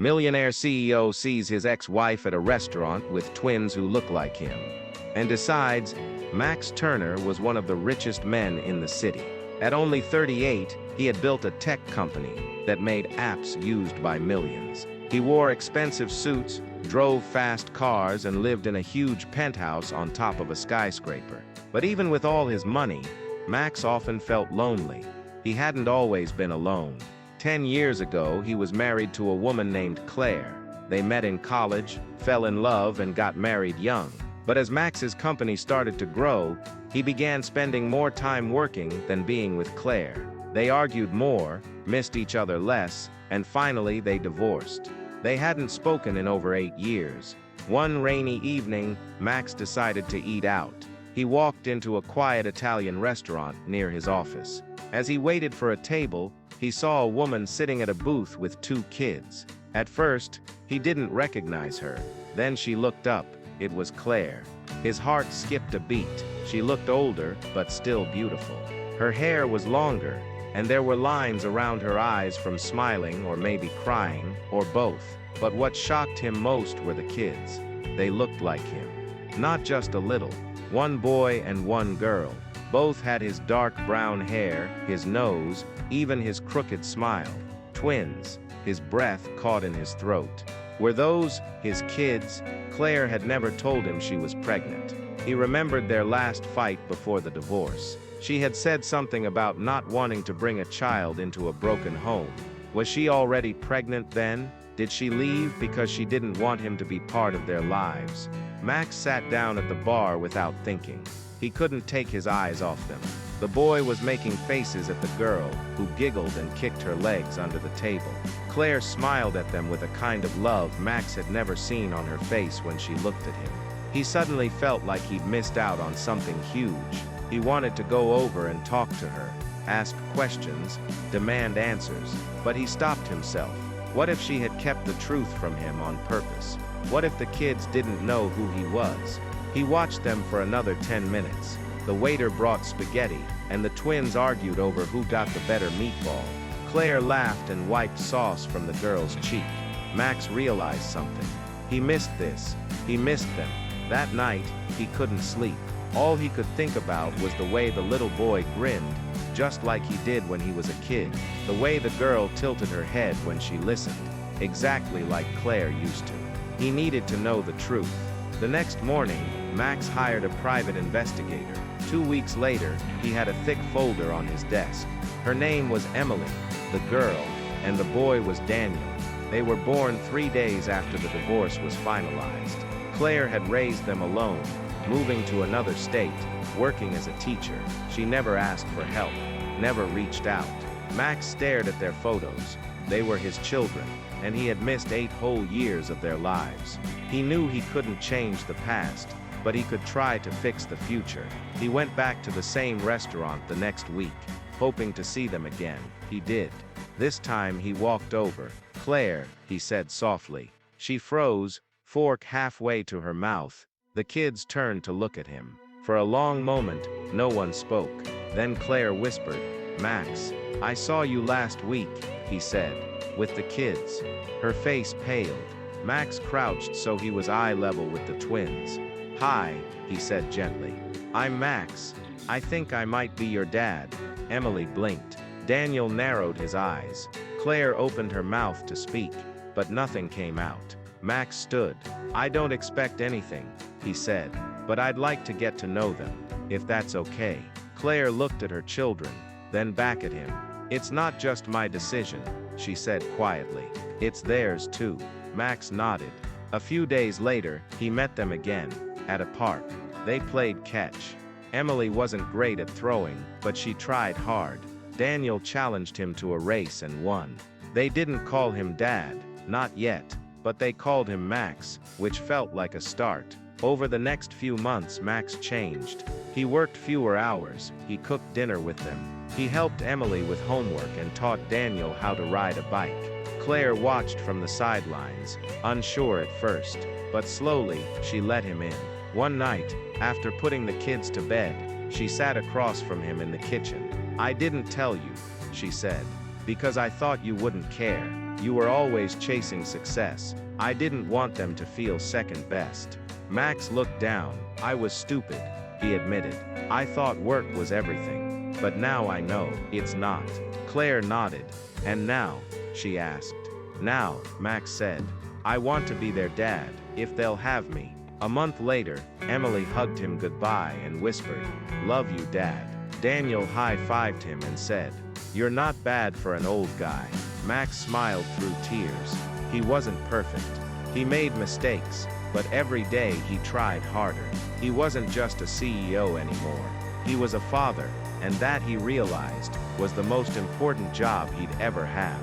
Millionaire CEO sees his ex-wife at a restaurant with twins who look like him, and decides Max Turner was one of the richest men in the city. At only 38, he had built a tech company that made apps used by millions. He wore expensive suits, drove fast cars, and lived in a huge penthouse on top of a skyscraper. But even with all his money, Max often felt lonely. He hadn't always been alone. 10 years ago, he was married to a woman named Claire. They met in college, fell in love, and got married young. But as Max's company started to grow, he began spending more time working than being with Claire. They argued more, missed each other less, and finally they divorced. They hadn't spoken in over 8 years. One rainy evening, Max decided to eat out. He walked into a quiet Italian restaurant near his office. As he waited for a table, he saw a woman sitting at a booth with 2 kids. At first, he didn't recognize her. Then she looked up. It was Claire. His heart skipped a beat. She looked older, but still beautiful. Her hair was longer, and there were lines around her eyes from smiling or maybe crying, or both. But what shocked him most were the kids. They looked like him. Not just a little. One boy and one girl. Both had his dark brown hair, his nose, even his crooked smile. Twins, his breath caught in his throat. Were those his kids? Claire had never told him she was pregnant. He remembered their last fight before the divorce. She had said something about not wanting to bring a child into a broken home. Was she already pregnant then? Did she leave because she didn't want him to be part of their lives? Max sat down at the bar without thinking. He couldn't take his eyes off them. The boy was making faces at the girl, who giggled and kicked her legs under the table. Claire smiled at them with a kind of love Max had never seen on her face when she looked at him. He suddenly felt like he'd missed out on something huge. He wanted to go over and talk to her, ask questions, demand answers, but he stopped himself. What if she had kept the truth from him on purpose? What if the kids didn't know who he was? He watched them for another 10 minutes. The waiter brought spaghetti, and the twins argued over who got the better meatball. Claire laughed and wiped sauce from the girl's cheek. Max realized something. He missed this. He missed them. That night, he couldn't sleep. All he could think about was the way the little boy grinned, just like he did when he was a kid. The way the girl tilted her head when she listened, exactly like Claire used to. He needed to know the truth. The next morning, Max hired a private investigator. 2 weeks later, he had a thick folder on his desk. Her name was Emily, the girl, and the boy was Daniel. They were born 3 days after the divorce was finalized. Claire had raised them alone, moving to another state, working as a teacher. She never asked for help, never reached out. Max stared at their photos. They were his children, and he had missed 8 whole years of their lives. He knew he couldn't change the past, but he could try to fix the future. He went back to the same restaurant the next week, hoping to see them again. He did. This time he walked over. "Claire," he said softly. She froze, fork halfway to her mouth. The kids turned to look at him. For a long moment, no one spoke. Then Claire whispered, "Max, I saw you last week," he said, "with the kids." Her face paled. Max crouched so he was eye level with the twins. "Hi," he said gently. "I'm Max. I think I might be your dad." Emily blinked. Daniel narrowed his eyes. Claire opened her mouth to speak, but nothing came out. Max stood. "I don't expect anything," he said, "but I'd like to get to know them, if that's okay." Claire looked at her children, then back at him. "It's not just my decision," she said quietly. "It's theirs too." Max nodded. A few days later, he met them again, at a park. They played catch. Emily wasn't great at throwing, but she tried hard. Daniel challenged him to a race and won. They didn't call him Dad, not yet, but they called him Max, which felt like a start. Over the next few months, Max changed. He worked fewer hours, he cooked dinner with them. He helped Emily with homework and taught Daniel how to ride a bike. Claire watched from the sidelines, unsure at first, but slowly, she let him in. One night, after putting the kids to bed, she sat across from him in the kitchen. "I didn't tell you," she said, "because I thought you wouldn't care. You were always chasing success. I didn't want them to feel second best. Max looked down. I was stupid, he admitted. I thought work was everything. But now I know, it's not. Claire nodded. And now? She asked. Now, Max said. I want to be their dad, if they'll have me. A month later, Emily hugged him goodbye and whispered, "Love you, Dad." Daniel high-fived him and said, "You're not bad for an old guy." Max smiled through tears. He wasn't perfect. He made mistakes, but every day he tried harder. He wasn't just a CEO anymore. He was a father, and that he realized was the most important job he'd ever have.